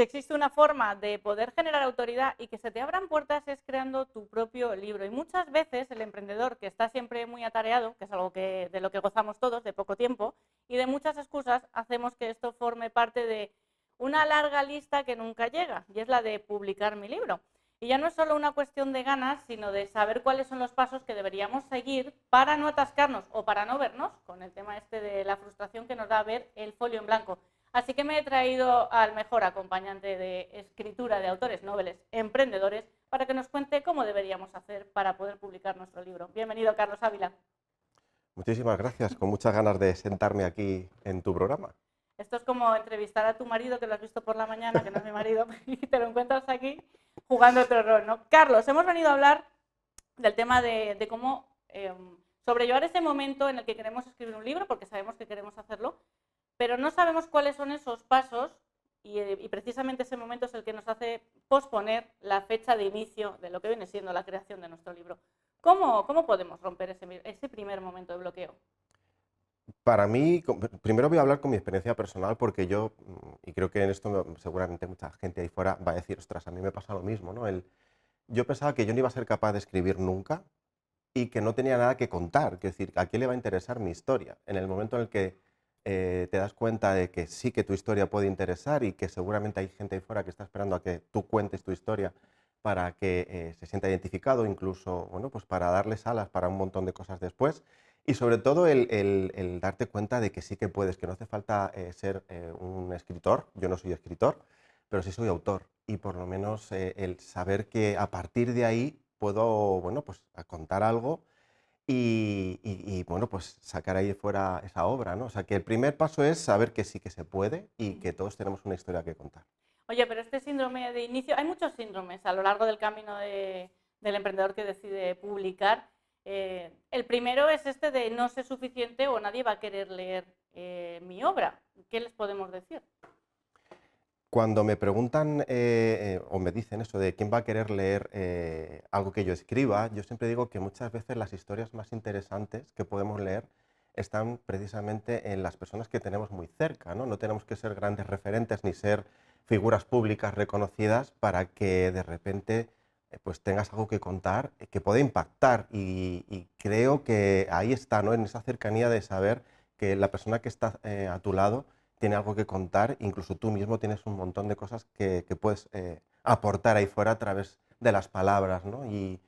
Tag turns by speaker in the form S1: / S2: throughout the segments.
S1: Si existe una forma de poder generar autoridad y que se te abran puertas es creando tu propio libro. Y muchas veces el emprendedor que está siempre muy atareado, que es algo de lo que gozamos todos, de poco tiempo, y de muchas excusas, hacemos que esto forme parte de una larga lista que nunca llega, y es la de publicar mi libro. Y ya no es solo una cuestión de ganas, sino de saber cuáles son los pasos que deberíamos seguir para no atascarnos o para no vernos con el tema este de la frustración que nos da ver el folio en blanco. Así que me he traído al mejor acompañante de escritura de autores noveles emprendedores para que nos cuente cómo deberíamos hacer para poder publicar nuestro libro. Bienvenido, Carlos Ávila.
S2: Muchísimas gracias, con muchas ganas de sentarme aquí en tu programa.
S1: Esto es como entrevistar a tu marido, que lo has visto por la mañana, que no es mi marido, y te lo encuentras aquí jugando otro rol, ¿no? Carlos, hemos venido a hablar del tema de cómo sobrellevar ese momento en el que queremos escribir un libro, porque sabemos que queremos hacerlo, pero no sabemos cuáles son esos pasos y precisamente ese momento es el que nos hace posponer la fecha de inicio de lo que viene siendo la creación de nuestro libro. ¿Cómo podemos romper ese primer momento de bloqueo?
S2: Para mí, primero voy a hablar con mi experiencia personal porque yo, y creo que en esto seguramente mucha gente ahí fuera va a decir, ostras, a mí me pasa lo mismo, ¿no? Yo pensaba que yo no iba a ser capaz de escribir nunca y que no tenía nada que contar, es decir, ¿a quién le va a interesar mi historia? En el momento en el que te das cuenta de que sí que tu historia puede interesar y que seguramente hay gente ahí fuera que está esperando a que tú cuentes tu historia para que se sienta identificado, incluso, bueno, pues para darles alas para un montón de cosas después. Y sobre todo el darte cuenta de que sí que puedes, que no hace falta ser un escritor, yo no soy escritor, pero sí soy autor. Y por lo menos el saber que a partir de ahí puedo, bueno, pues a contar algo bueno, pues sacar ahí fuera esa obra, ¿no? O sea, que el primer paso es saber que sí que se puede y que todos tenemos una historia que contar.
S1: Oye, pero este síndrome de inicio, hay muchos síndromes a lo largo del camino del emprendedor que decide publicar. El primero es este de no ser suficiente o nadie va a querer leer mi obra. ¿Qué les podemos decir?
S2: Cuando me preguntan o me dicen eso de quién va a querer leer algo que yo escriba, yo siempre digo que muchas veces las historias más interesantes que podemos leer están precisamente en las personas que tenemos muy cerca, ¿no? No tenemos que ser grandes referentes ni ser figuras públicas reconocidas para que de repente pues tengas algo que contar que pueda impactar y creo que ahí está, ¿no? En esa cercanía de saber que la persona que está a tu lado tiene algo que contar, incluso tú mismo tienes un montón de cosas que puedes aportar ahí fuera a través de las palabras, ¿no? Y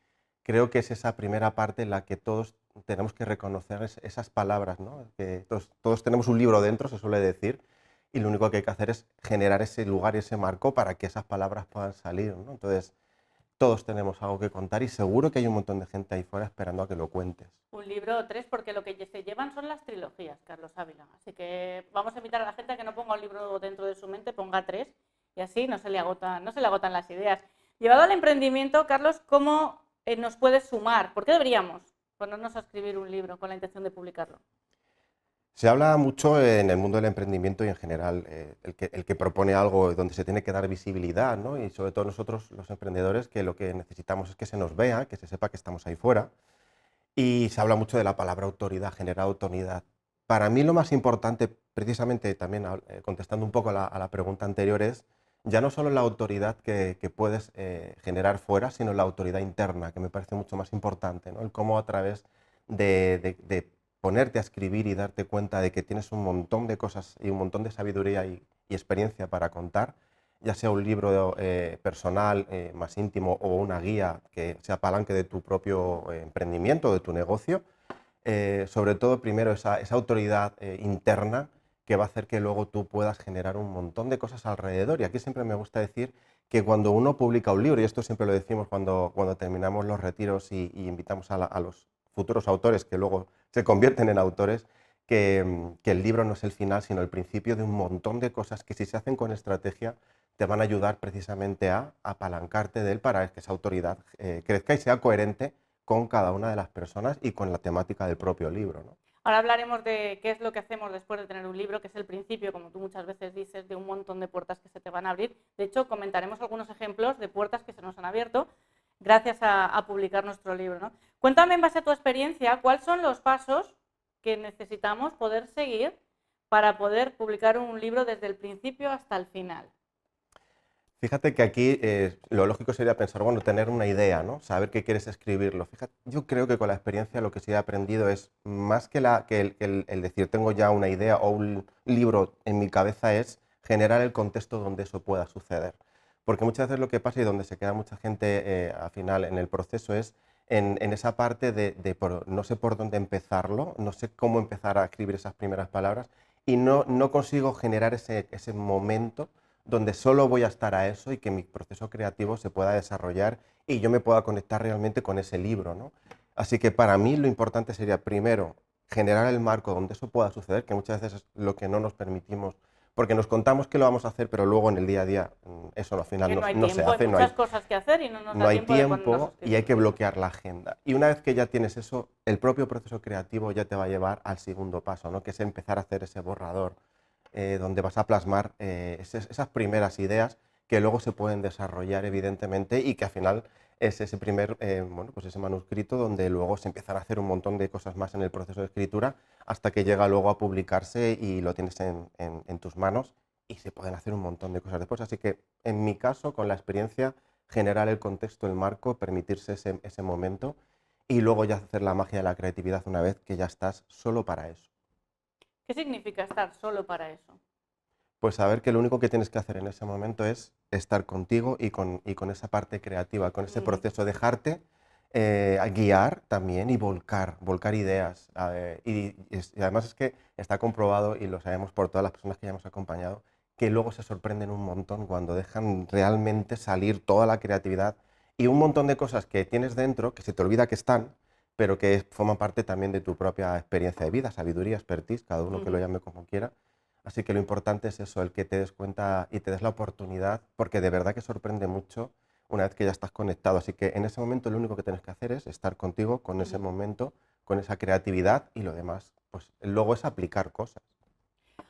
S2: creo que es esa primera parte en la que todos tenemos que reconocer esas palabras, ¿no? Que todos tenemos un libro dentro, se suele decir, y lo único que hay que hacer es generar ese lugar y ese marco para que esas palabras puedan salir, ¿no? Entonces, todos tenemos algo que contar y seguro que hay un montón de gente ahí fuera esperando a que lo cuentes.
S1: Un libro o tres, porque lo que se llevan son las trilogías, Carlos Ávila. Así que vamos a invitar a la gente a que no ponga un libro dentro de su mente, ponga tres, y así no se le agotan las ideas. Llevado al emprendimiento, Carlos, ¿cómo nos puedes sumar? ¿Por qué deberíamos ponernos a escribir un libro con la intención de publicarlo?
S2: Se habla mucho en el mundo del emprendimiento y en general el que propone algo donde se tiene que dar visibilidad, ¿no? Y sobre todo nosotros los emprendedores que lo que necesitamos es que se nos vea, que se sepa que estamos ahí fuera. Y se habla mucho de la palabra autoridad, generar autoridad. Para mí lo más importante, precisamente también contestando un poco a la pregunta anterior, es ya no solo la autoridad que puedes generar fuera, sino la autoridad interna, que me parece mucho más importante, ¿no? El cómo a través de ponerte a escribir y darte cuenta de que tienes un montón de cosas y un montón de sabiduría y experiencia para contar, ya sea un libro personal más íntimo o una guía que se apalanque de tu propio emprendimiento, de tu negocio, sobre todo primero esa autoridad interna que va a hacer que luego tú puedas generar un montón de cosas alrededor. Y aquí siempre me gusta decir que cuando uno publica un libro, y esto siempre lo decimos cuando terminamos los retiros y invitamos a los futuros autores que luego se convierten en autores, que el libro no es el final, sino el principio de un montón de cosas que si se hacen con estrategia te van a ayudar precisamente a apalancarte de él para que esa autoridad crezca y sea coherente con cada una de las personas y con la temática del propio libro, ¿no?
S1: Ahora hablaremos de qué es lo que hacemos después de tener un libro, que es el principio, como tú muchas veces dices, de un montón de puertas que se te van a abrir. De hecho, comentaremos algunos ejemplos de puertas que se nos han abierto gracias a publicar nuestro libro, ¿no? Cuéntame en base a tu experiencia, ¿cuáles son los pasos que necesitamos poder seguir para poder publicar un libro desde el principio hasta el final?
S2: Fíjate que aquí lo lógico sería pensar, bueno, tener una idea, ¿no? Saber qué quieres escribirlo. Fíjate, yo creo que con la experiencia lo que sí he aprendido es, más que, el decir tengo ya una idea o un libro en mi cabeza, es generar el contexto donde eso pueda suceder. Porque muchas veces lo que pasa y donde se queda mucha gente al final en el proceso es en esa parte no sé por dónde empezarlo, no sé cómo empezar a escribir esas primeras palabras y no consigo generar ese momento donde solo voy a estar a eso y que mi proceso creativo se pueda desarrollar y yo me pueda conectar realmente con ese libro, ¿no? Así que para mí lo importante sería primero generar el marco donde eso pueda suceder, que muchas veces es lo que no nos permitimos, porque nos contamos que lo vamos a hacer, pero luego en el día a día eso al final
S1: Que no hay
S2: no se
S1: tiempo, hay
S2: hace,
S1: muchas cosas que hacer y no nos
S2: no
S1: da
S2: hay
S1: tiempo de ponernos a
S2: tiempo y hay
S1: escribir
S2: que
S1: un libro.
S2: bloquear la agenda. Y una vez que ya tienes eso, el propio proceso creativo ya te va a llevar al segundo paso, ¿no? Que es empezar a hacer ese borrador, donde vas a plasmar esas primeras ideas que luego se pueden desarrollar evidentemente y que al final es ese primer, bueno, pues ese manuscrito donde luego se empiezan a hacer un montón de cosas más en el proceso de escritura hasta que llega luego a publicarse y lo tienes en tus manos y se pueden hacer un montón de cosas después. Así que en mi caso, con la experiencia, generar el contexto, el marco, permitirse ese momento y luego ya hacer la magia de la creatividad una vez que ya estás solo para eso.
S1: ¿Qué significa estar solo para eso?
S2: Pues saber que lo único que tienes que hacer en ese momento es estar contigo y con esa parte creativa, con ese
S1: Ujú.
S2: proceso, dejarte guiar también y volcar ideas. Y además es que está comprobado, y lo sabemos por todas las personas que ya hemos acompañado, que luego se sorprenden un montón cuando dejan realmente salir toda la creatividad y un montón de cosas que tienes dentro, que se te olvida que están, pero que forman parte también de tu propia experiencia de vida, sabiduría, expertise, cada uno que lo
S1: Ujú.
S2: llame como quiera. Así que lo importante es eso, el que te des cuenta y te des la oportunidad, porque de verdad que sorprende mucho una vez que ya estás conectado. Así que en ese momento lo único que tienes que hacer es estar contigo con ese
S1: Ujú.
S2: momento, con esa creatividad y lo demás, pues luego es aplicar cosas.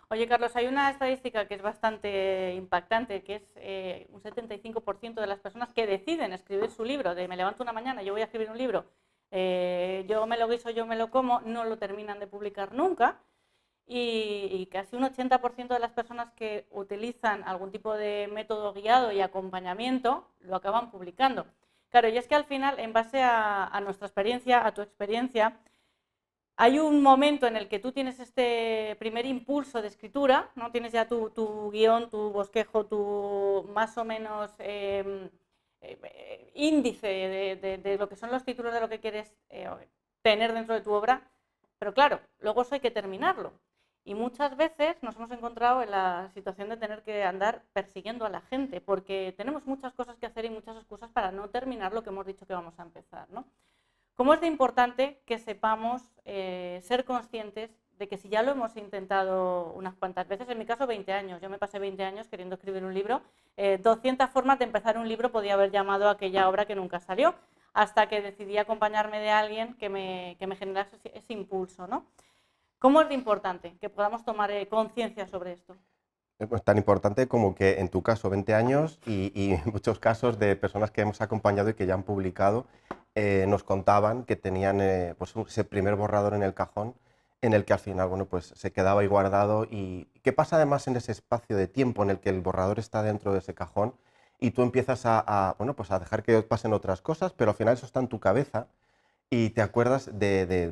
S1: Oye, Carlos, hay una estadística que es bastante impactante, que es un 75% de las personas que deciden escribir su libro, de me levanto una mañana, yo voy a escribir un libro, yo me lo guiso, yo me lo como, no lo terminan de publicar nunca. Y casi un 80% de las personas que utilizan algún tipo de método guiado y acompañamiento lo acaban publicando. Claro, y es que al final, en base a nuestra experiencia, a tu experiencia, hay un momento en el que tú tienes este primer impulso de escritura, ¿no? Tienes ya tu guión, tu bosquejo, tu más o menos índice de lo que son los títulos de lo que quieres tener dentro de tu obra, pero claro, luego eso hay que terminarlo. Y muchas veces nos hemos encontrado en la situación de tener que andar persiguiendo a la gente, porque tenemos muchas cosas que hacer y muchas excusas para no terminar lo que hemos dicho que vamos a empezar, ¿no? ¿Cómo es de importante que sepamos ser conscientes de que si ya lo hemos intentado unas cuantas veces, en mi caso 20 años, yo me pasé 20 años queriendo escribir un libro, 200 formas de empezar un libro podía haber llamado a aquella obra que nunca salió, hasta que decidí acompañarme de alguien que me generase ese impulso, ¿no? ¿Cómo es de importante que podamos tomar conciencia sobre esto?
S2: Pues tan importante como que en tu caso 20 años y en muchos casos de personas que hemos acompañado y que ya han publicado, nos contaban que tenían pues ese primer borrador en el cajón en el que al final bueno, pues se quedaba ahí guardado. ¿Y qué pasa además en ese espacio de tiempo en el que el borrador está dentro de ese cajón y tú empiezas bueno, pues a dejar que pasen otras cosas, pero al final eso está en tu cabeza y te acuerdas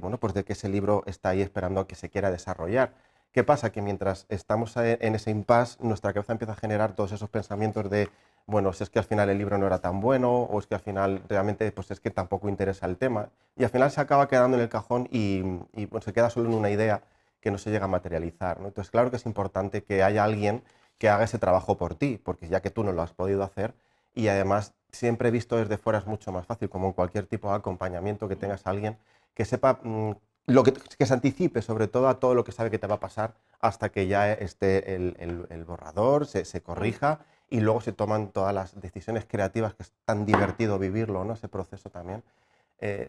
S2: bueno, pues de que ese libro está ahí esperando a que se quiera desarrollar? ¿Qué pasa? Que mientras estamos en ese impasse, nuestra cabeza empieza a generar todos esos pensamientos de, bueno, si es que al final el libro no era tan bueno, o es que al final realmente pues es que tampoco interesa el tema. Y al final se acaba quedando en el cajón y pues, se queda solo en una idea que no se llega a materializar, ¿no? Entonces, claro que es importante que haya alguien que haga ese trabajo por ti, porque ya que tú no lo has podido hacer, y además siempre visto desde fuera es mucho más fácil, como en cualquier tipo de acompañamiento, que tengas a alguien que sepa que se anticipe sobre todo a todo lo que sabe que te va a pasar hasta que ya esté el borrador, se corrija y luego se toman todas las decisiones creativas, que es tan divertido vivirlo, ¿no? Ese proceso también.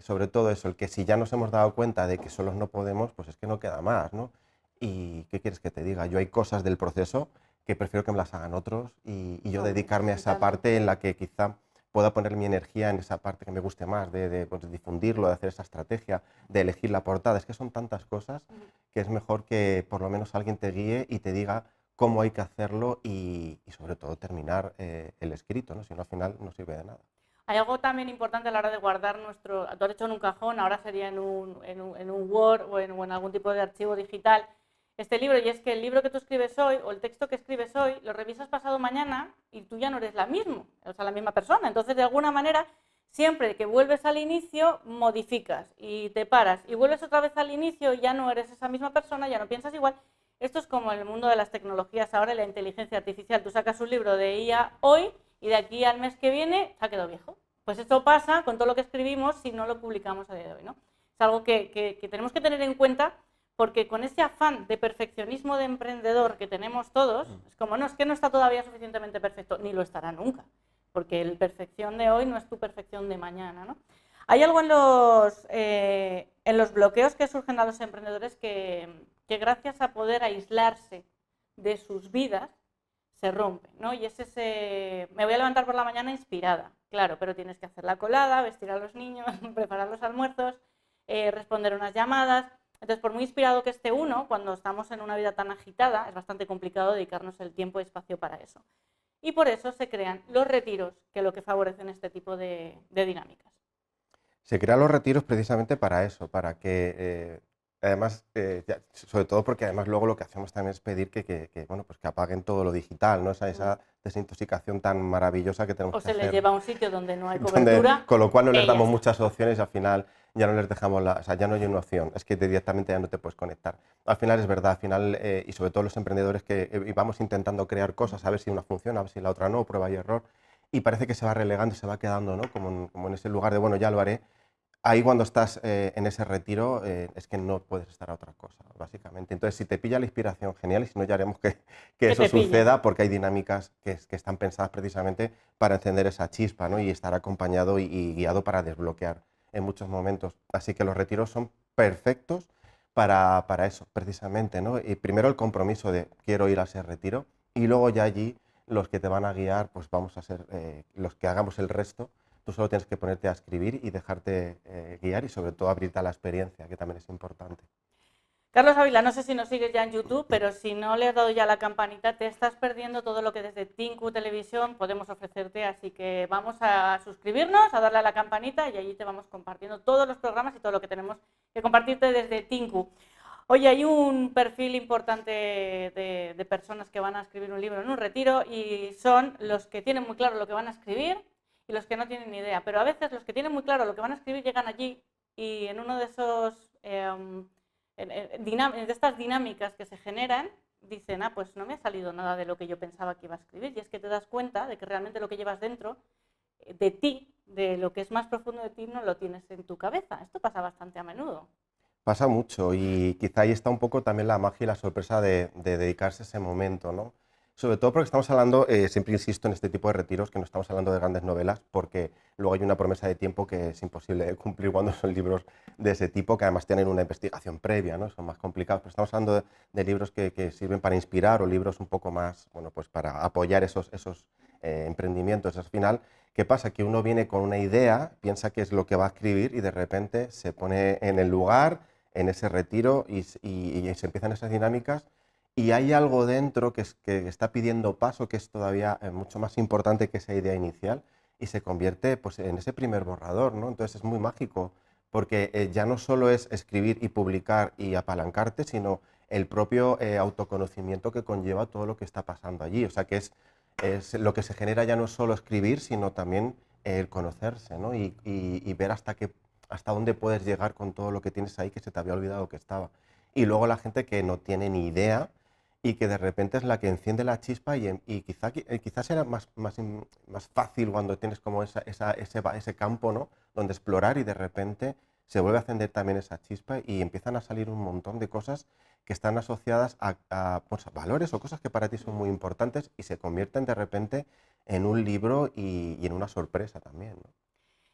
S2: Sobre todo eso, el que si ya nos hemos dado cuenta de que solos no podemos, pues es que no queda más, ¿no? ¿Y qué quieres que te diga? Yo hay cosas del proceso que prefiero que me las hagan otros y yo
S1: Hombre,
S2: dedicarme a
S1: y
S2: esa
S1: tanto.
S2: parte en la que quizá pueda poner mi energía en esa parte que me guste más, pues, de difundirlo, de hacer esa estrategia, de elegir la portada. Es que son tantas cosas que es mejor que por lo menos alguien te guíe y te diga cómo hay que hacerlo y sobre todo terminar el escrito, ¿no? Si no, al final no sirve de nada.
S1: Hay algo también importante a la hora de guardar nuestro, tú has hecho en un cajón, ahora sería en un Word o en algún tipo de archivo digital, este libro, y es que el libro que tú escribes hoy o el texto que escribes hoy lo revisas pasado mañana y tú ya no eres la misma persona. Entonces, de alguna manera, siempre que vuelves al inicio, modificas y te paras y vuelves otra vez al inicio y ya no eres esa misma persona, ya no piensas igual. Esto es como el mundo de las tecnologías ahora y la inteligencia artificial. Tú sacas un libro de IA hoy y de aquí al mes que viene se ha quedado viejo. Pues esto pasa con todo lo que escribimos si no lo publicamos a día de hoy, ¿no? Es algo que tenemos que tener en cuenta porque con ese afán de perfeccionismo de emprendedor que tenemos todos, es como, no, es que no está todavía suficientemente perfecto, ni lo estará nunca, porque la perfección de hoy no es tu perfección de mañana, ¿no? Hay algo en los bloqueos que surgen a los emprendedores que gracias a poder aislarse de sus vidas, se rompen, ¿no? Y es ese, me voy a levantar por la mañana inspirada, claro, pero tienes que hacer la colada, vestir a los niños, preparar los almuerzos, responder unas llamadas. Entonces, por muy inspirado que esté uno, cuando estamos en una vida tan agitada, es bastante complicado dedicarnos el tiempo y espacio para eso. Y por eso se crean los retiros, que lo que favorecen este tipo de dinámicas.
S2: Se crean los retiros precisamente para eso, para que, además, sobre todo porque además luego lo que hacemos también es pedir bueno, pues que apaguen todo lo digital, ¿no? Esa desintoxicación tan maravillosa que tenemos
S1: O
S2: que
S1: se les
S2: hacer.
S1: lleva a un sitio donde no hay cobertura.
S2: Con lo cual no les
S1: Ya
S2: damos
S1: está.
S2: muchas opciones y al final ya no les dejamos o sea, ya no hay una opción, es que directamente ya no te puedes conectar. Al final es verdad, al final, y sobre todo los emprendedores que vamos intentando crear cosas, a ver si una funciona, a ver si la otra no, prueba y error, y parece que se va relegando, se va quedando, ¿no? Como en ese lugar de, bueno, ya lo haré. Ahí cuando estás en ese retiro es que no puedes estar a otra cosa, básicamente. Entonces, si te pilla la inspiración, genial, y si no, ya haremos que
S1: Que
S2: eso
S1: te pille.
S2: suceda, porque hay dinámicas que están pensadas precisamente para encender esa chispa, ¿no? Y estar acompañado y guiado para desbloquear en muchos momentos. Así que los retiros son perfectos para eso, precisamente, ¿no? Y primero el compromiso de quiero ir a ese retiro y luego ya allí los que te van a guiar, pues vamos a ser los que hagamos el resto. Tú solo tienes que ponerte a escribir y dejarte guiar y sobre todo abrirte a la experiencia, que también es importante.
S1: Carlos Ávila, no sé si nos sigues ya en YouTube, pero si no le has dado ya la campanita, te estás perdiendo todo lo que desde Tinku Televisión podemos ofrecerte, así que vamos a suscribirnos, a darle a la campanita y allí te vamos compartiendo todos los programas y todo lo que tenemos que compartirte desde Tinku. Oye, hay un perfil importante de personas que van a escribir un libro en un retiro y son los que tienen muy claro lo que van a escribir y los que no tienen ni idea, pero a veces los que tienen muy claro lo que van a escribir llegan allí y en uno de esos... de estas dinámicas que se generan, dicen, pues no me ha salido nada de lo que yo pensaba que iba a escribir. Y es que te das cuenta de que realmente lo que llevas dentro de ti, de lo que es más profundo de ti, no lo tienes en tu cabeza. Esto pasa bastante a menudo.
S2: Pasa mucho y quizá ahí está un poco también la magia y la sorpresa de dedicarse a ese momento, ¿no? Sobre todo porque estamos hablando, siempre insisto en este tipo de retiros, que no estamos hablando de grandes novelas, porque luego hay una promesa de tiempo que es imposible de cumplir cuando son libros de ese tipo, que además tienen una investigación previa, ¿no? Son más complicados, pero estamos hablando de libros que sirven para inspirar o libros un poco más, bueno, pues para apoyar esos emprendimientos. Al final, ¿qué pasa? Que uno viene con una idea, piensa que es lo que va a escribir y de repente se pone en el lugar, en ese retiro y se empiezan esas dinámicas y hay algo dentro que está pidiendo paso, que es todavía mucho más importante que esa idea inicial y se convierte pues, en ese primer borrador, ¿no? Entonces es muy mágico porque ya no solo es escribir y publicar y apalancarte, sino el propio autoconocimiento que conlleva todo lo que está pasando allí. O sea que es lo que se genera ya no es solo escribir, sino también el conocerse, ¿no? Y ver hasta dónde puedes llegar con todo lo que tienes ahí que se te había olvidado que estaba. Y luego la gente que no tiene ni idea y que de repente es la que enciende la chispa y quizás era más fácil cuando tienes como ese campo, ¿no? Donde explorar y de repente se vuelve a encender también esa chispa y empiezan a salir un montón de cosas que están asociadas pues, a valores o cosas que para ti son muy importantes y se convierten de repente en un libro y en una sorpresa también, ¿no?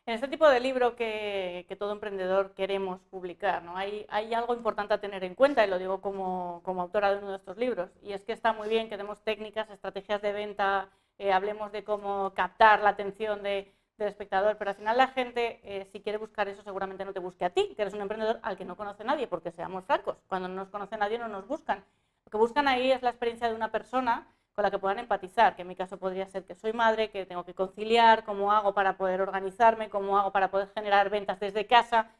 S1: En este tipo de libro que todo emprendedor queremos publicar, ¿no? Hay algo importante a tener en cuenta, y lo digo como autora de uno de estos libros, y es que está muy bien que demos técnicas, estrategias de venta, hablemos de cómo captar la atención del espectador, pero al final la gente, si quiere buscar eso, seguramente no te busque a ti, que eres un emprendedor al que no conoce nadie, porque seamos francos, cuando no nos conoce nadie no nos buscan. Lo que buscan ahí es la experiencia de una persona con la que puedan empatizar, que en mi caso podría ser que soy madre, que tengo que conciliar, cómo hago para poder organizarme, cómo hago para poder generar ventas desde casa.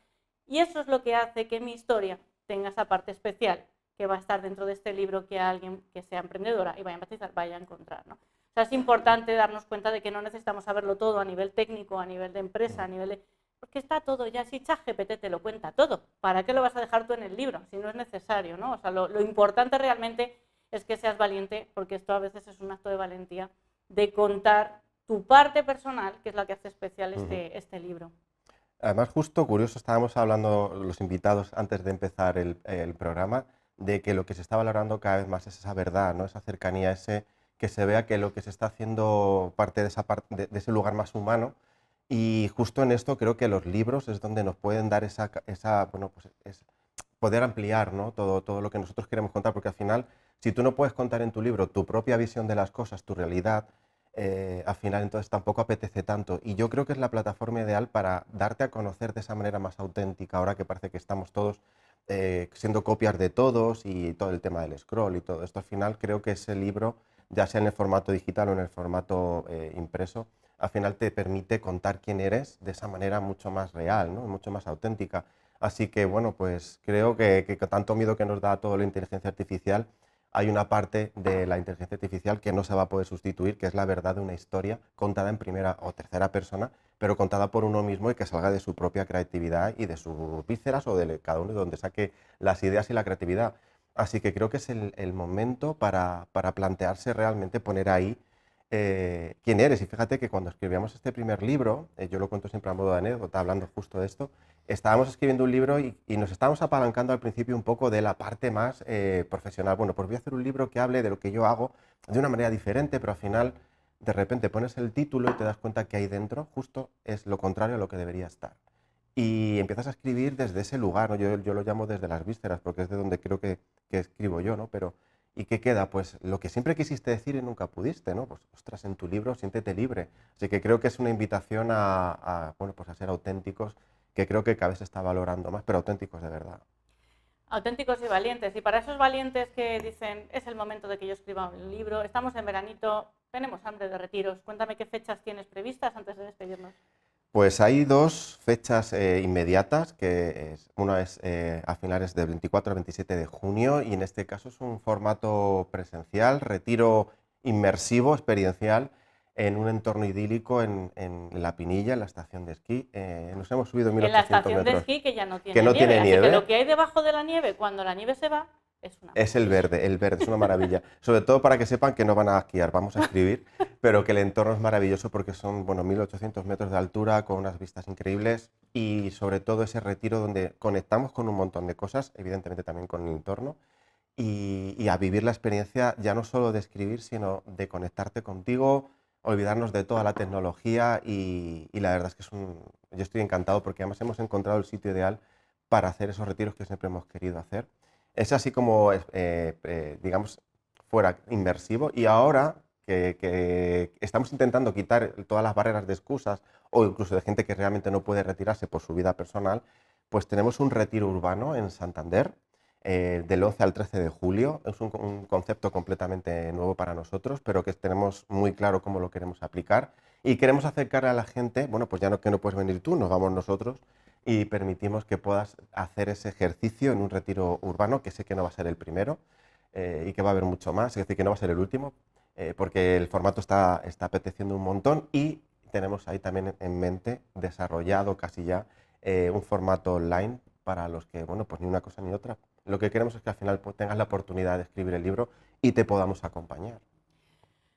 S1: Y eso es lo que hace que mi historia tenga esa parte especial que va a estar dentro de este libro, que alguien que sea emprendedora y vaya a empatizar, vaya a encontrar, ¿no? O sea, es importante darnos cuenta de que no necesitamos saberlo todo a nivel técnico, a nivel de empresa, a nivel de... Porque está todo ya, si ChatGPT te lo cuenta todo, ¿para qué lo vas a dejar tú en el libro si no es necesario, ¿no? O sea, lo importante realmente es que seas valiente, porque esto a veces es un acto de valentía, de contar tu parte personal, que es la que hace especial este libro.
S2: Además, justo curioso, estábamos hablando los invitados antes de empezar el programa, de que lo que se está valorando cada vez más es esa verdad, ¿no? Esa cercanía, que se vea que lo que se está haciendo parte de, de ese lugar más humano. Y justo en esto creo que los libros es donde nos pueden dar bueno, pues poder ampliar, ¿no? Todo lo que nosotros queremos contar, porque al final, si tú no puedes contar en tu libro tu propia visión de las cosas, tu realidad, al final entonces tampoco apetece tanto. Y yo creo que es la plataforma ideal para darte a conocer de esa manera más auténtica, ahora que parece que estamos todos siendo copias de todos y todo el tema del scroll y todo esto. Al final creo que ese libro, ya sea en el formato digital o en el formato impreso, al final te permite contar quién eres de esa manera mucho más real, ¿no? Mucho más auténtica. Así que, bueno, pues creo que tanto miedo que nos da toda la inteligencia artificial, hay una parte de la inteligencia artificial que no se va a poder sustituir, que es la verdad de una historia contada en primera o tercera persona, pero contada por uno mismo y que salga de su propia creatividad y de sus vísceras o de cada uno de donde saque las ideas y la creatividad. Así que creo que es el momento para plantearse realmente poner ahí quién eres. Y fíjate que cuando escribíamos este primer libro, yo lo cuento siempre a modo de anécdota, hablando justo de esto, estábamos escribiendo un libro y nos estábamos apalancando al principio un poco de la parte más profesional. Bueno, pues voy a hacer un libro que hable de lo que yo hago de una manera diferente, pero al final de repente pones el título y te das cuenta que ahí dentro justo es lo contrario a lo que debería estar. Y empiezas a escribir desde ese lugar, ¿no? Yo lo llamo desde las vísceras, porque es de donde creo que escribo yo, ¿no? Pero, ¿y qué queda? Pues lo que siempre quisiste decir y nunca pudiste, ¿no? Pues, ostras, en tu libro siéntete libre. Así que creo que es una invitación bueno, pues a ser auténticos, que creo que cada vez se está valorando más, pero auténticos de verdad.
S1: Auténticos y valientes. Y para esos valientes que dicen, es el momento de que yo escriba un libro, estamos en veranito, tenemos hambre de retiros. Cuéntame qué fechas tienes previstas antes de despedirnos.
S2: Pues hay dos fechas inmediatas, una es a finales del 24 al 27 de junio y en este caso es un formato presencial, retiro inmersivo, experiencial, en un entorno idílico en La Pinilla, en la estación de esquí. Nos hemos subido
S1: En la
S2: 1800
S1: estación de
S2: metros,
S1: esquí que ya no
S2: que
S1: tiene
S2: no
S1: nieve,
S2: tiene
S1: así que
S2: nieve.
S1: lo que hay debajo de la nieve, cuando la nieve se va, es una
S2: Es
S1: maravilla.
S2: el verde, es una maravilla. Sobre todo para que sepan que no van a esquiar, vamos a escribir, pero que el entorno es maravilloso porque son, bueno, 1800 metros de altura con unas vistas increíbles y sobre todo ese retiro donde conectamos con un montón de cosas, evidentemente también con el entorno, y a vivir la experiencia ya no solo de escribir, sino de conectarte contigo, olvidarnos de toda la tecnología y la verdad es que yo estoy encantado porque además hemos encontrado el sitio ideal para hacer esos retiros que siempre hemos querido hacer. Es así como, digamos, fuera inmersivo y ahora que estamos intentando quitar todas las barreras de excusas o incluso de gente que realmente no puede retirarse por su vida personal, pues tenemos un retiro urbano en Santander del 11 al 13 de julio. Es un concepto completamente nuevo para nosotros, pero que tenemos muy claro cómo lo queremos aplicar y queremos acercar a la gente, bueno, pues ya no que no puedes venir tú, nos vamos nosotros y permitimos que puedas hacer ese ejercicio en un retiro urbano, que sé que no va a ser el primero y que va a haber mucho más, es decir, que no va a ser el último, porque el formato está apeteciendo un montón y tenemos ahí también en mente desarrollado casi ya un formato online para los que, bueno, pues ni una cosa ni otra. Lo que queremos es que al final pues, tengas la oportunidad de escribir el libro y te podamos acompañar.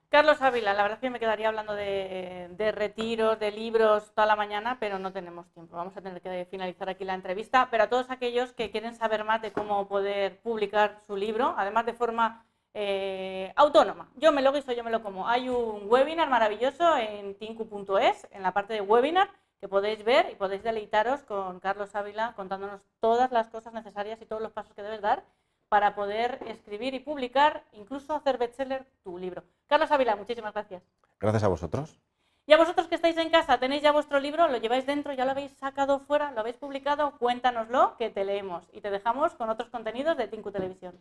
S1: Carlos Ávila, la verdad es que me quedaría hablando de retiros, de libros toda la mañana, pero no tenemos tiempo. Vamos a tener que finalizar aquí la entrevista. Pero a todos aquellos que quieren saber más de cómo poder publicar su libro, además de forma autónoma, yo me lo guiso, yo me lo como. Hay un webinar maravilloso en tinku.es, en la parte de webinar, que podéis ver y podéis deleitaros con Carlos Ávila contándonos todas las cosas necesarias y todos los pasos que debes dar para poder escribir y publicar, incluso hacer bestseller tu libro. Carlos Ávila, muchísimas gracias.
S2: Gracias a vosotros.
S1: Y a vosotros que estáis en casa, tenéis ya vuestro libro, lo lleváis dentro, ya lo habéis sacado fuera, lo habéis publicado, cuéntanoslo, que te leemos y te dejamos con otros contenidos de Tinku Televisión.